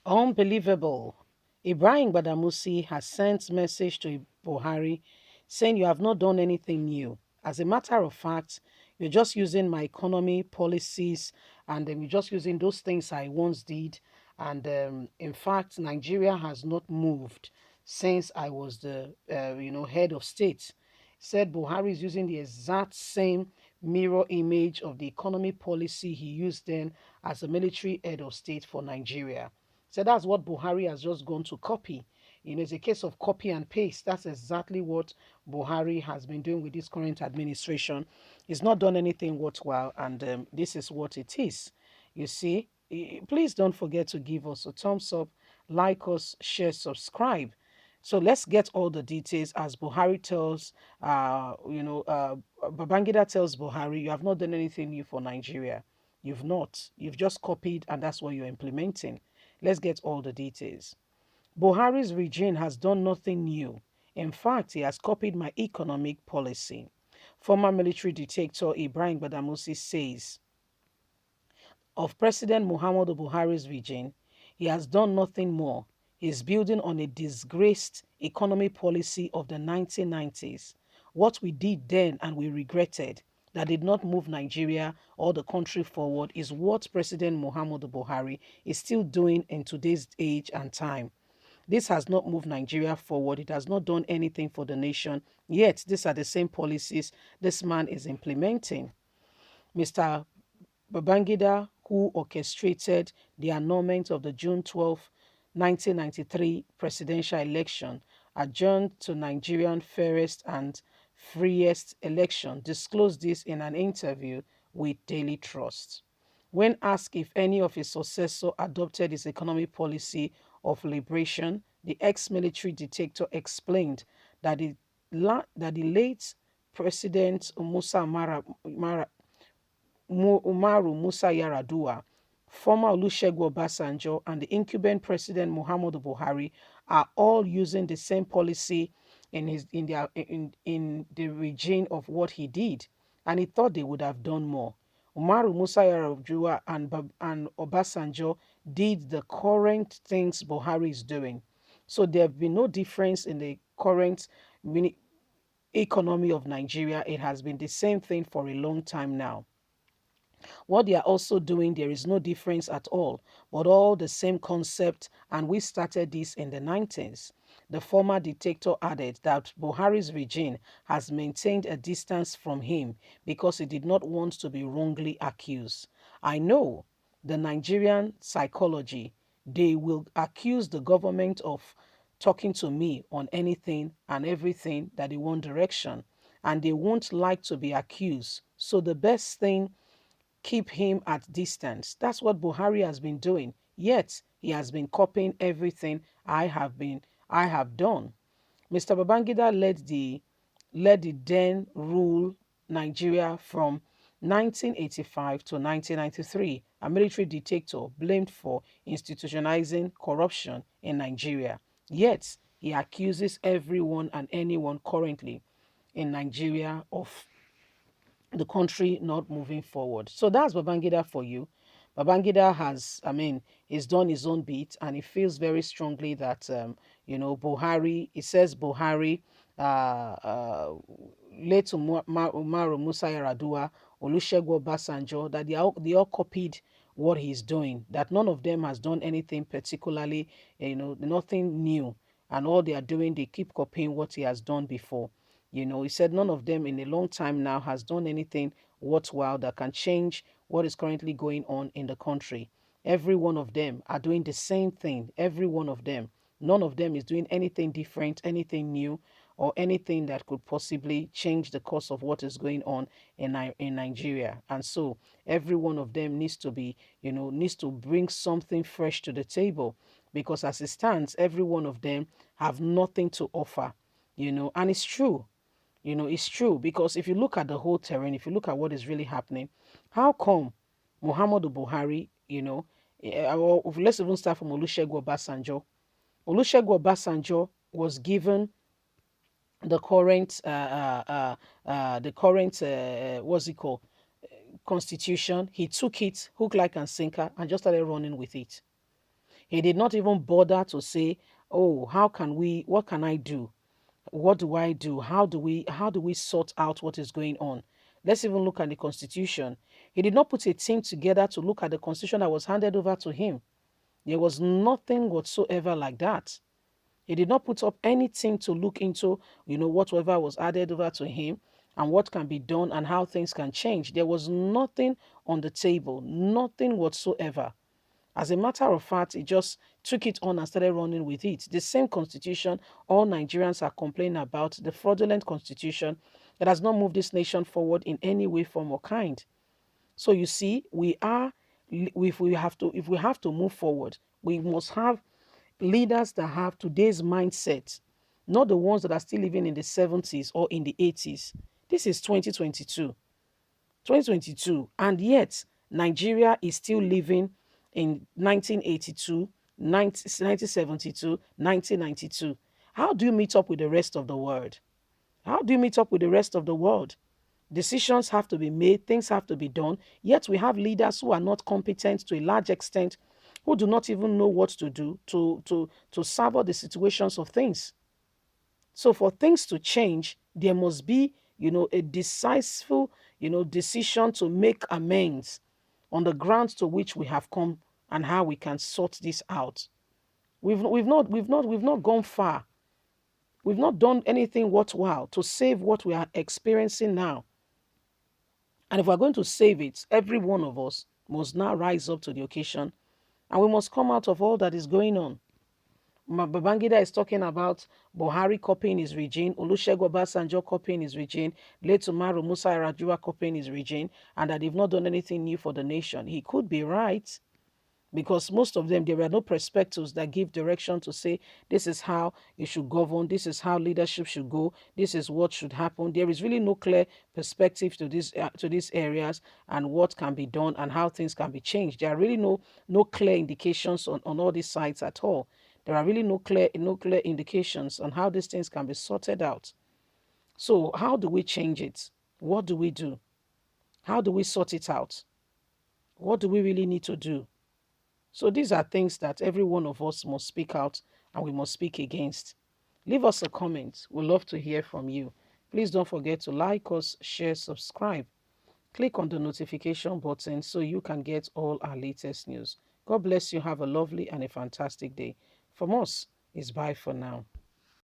Unbelievable. Ibrahim Badamusi has sent message to Buhari saying you have not done anything new. As a matter of fact, you're just using my economy policies and you're just using those things I once did. And in fact, Nigeria has not moved since I was the head of state. Said Buhari is using the exact same mirror image of the economy policy he used then as a military head of state for Nigeria. So that's what Buhari has just gone to copy. It's a case of copy and paste. That's exactly what Buhari has been doing with this current administration. He's not done anything worthwhile, and this is what it is. You see, please don't forget to give us a thumbs up, like us, share, subscribe. So let's get all the details as Buhari tells, Babangida tells Buhari, you have not done anything new for Nigeria. You've not. You've just copied, and that's what you're implementing. Let's get all the details. Buhari's regime has done nothing new. In fact, he has copied my economic policy. Former military dictator Ibrahim Badamusi says of President Muhammadu Buhari's regime, he has done nothing more. He is building on a disgraced economy policy of the 1990s. What we did then and we regretted that did not move Nigeria or the country forward is what President Muhammadu Buhari is still doing in today's age and time. This has not moved Nigeria forward. It has not done anything for the nation. Yet, these are the same policies this man is implementing. Mr. Babangida, who orchestrated the annulment of the June 12, 1993 presidential election, adjourned to Nigerian fairest and freest election, disclosed this in an interview with Daily Trust. When asked if any of his successors adopted his economic policy of liberation, the ex-military dictator explained that that the late President Umaru Musa Yar'Adua, former Olusegun Obasanjo, and the incumbent President Muhammadu Buhari are all using the same policy in the regime of what he did, and he thought they would have done more. Umaru Musa Yar'Adua and Obasanjo did the current things Buhari is doing. So there have been no difference in the current economy of Nigeria. It has been the same thing for a long time now. What they are also doing, there is no difference at all, but all the same concept, and we started this in the 90s. The former dictator added that Buhari's regime has maintained a distance from him because he did not want to be wrongly accused. I know the Nigerian psychology. They will accuse the government of talking to me on anything and everything that in one direction, and they won't like to be accused. So the best thing, keep him at distance. That's what Buhari has been doing. Yet he has been copying everything I have done. Mr. Babangida led the then rule Nigeria from 1985 to 1993, a military dictator blamed for institutionalizing corruption in Nigeria. Yet he accuses everyone and anyone currently in Nigeria of the country not moving forward. So that's Babangida for you. Babangida has, he's done his own bit, and he feels very strongly that, Buhari, he says Buhari, late Umaru Musa Yar'Adua, Olusegun Obasanjo, that they all copied what he's doing, that none of them has done anything particularly, nothing new. And all they are doing, they keep copying what he has done before. He said none of them in a long time now has done anything worthwhile that can change what is currently going on in the country. Every one of them are doing the same thing. Every one of them. None of them is doing anything different, anything new, or anything that could possibly change the course of what is going on in Nigeria. And so every one of them needs to be, needs to bring something fresh to the table, because as it stands, every one of them have nothing to offer, and it's true. It's true, because if you look at the whole terrain, if you look at what is really happening, how come Muhammadu Buhari, let's even start from Olusegun Obasanjo. Olusegun Obasanjo was given the current what's it called, constitution. He took it hook, like, and sinker, and just started running with it. He did not even bother to say, oh, what can I do? What do I do? How do we sort out what is going on? Let's even look at the constitution. He did not put a team together to look at the constitution that was handed over to him. There was nothing whatsoever like that. He did not put up anything to look into, whatever was added over to him and what can be done and how things can change. There was nothing on the table, nothing whatsoever. As a matter of fact, he just took it on and started running with it. The same constitution all Nigerians are complaining about, the fraudulent constitution that has not moved this nation forward in any way, form, or kind. So you see, if we have to move forward, we must have leaders that have today's mindset, not the ones that are still living in the 70s or in the 80s. This is 2022, and yet Nigeria is still living in 1982, 1972, 1992. How do you meet up with the rest of the world? How do you meet up with the rest of the world? Decisions have to be made, things have to be done, yet we have leaders who are not competent to a large extent, who do not even know what to do to savor the situations of things. So for things to change, there must be, a decisive, decision to make amends on the grounds to which we have come and how we can sort this out. We've not gone far. We've not done anything worthwhile to save what we are experiencing now. And if we're going to save it, every one of us must now rise up to the occasion and we must come out of all that is going on. Babangida is talking about Buhari copying his regime, Olusegun Obasanjo copying his regime, late Umaru Musa Yar'Adua copying his regime, and that they've not done anything new for the nation. He could be right, because most of them, there were no perspectives that give direction to say this is how you should govern, this is how leadership should go, this is what should happen. There is really no clear perspective to these areas and what can be done and how things can be changed. There are really no clear indications on all these sides at all. There are really no clear indications on how these things can be sorted out. So how do we change it? What do we do? How do we sort it out? What do we really need to do? So these are things that every one of us must speak out and we must speak against. Leave us a comment. We'd love to hear from you. Please don't forget to like us, share, subscribe. Click on the notification button so you can get all our latest news. God bless you. Have a lovely and a fantastic day. From us, it's bye for now.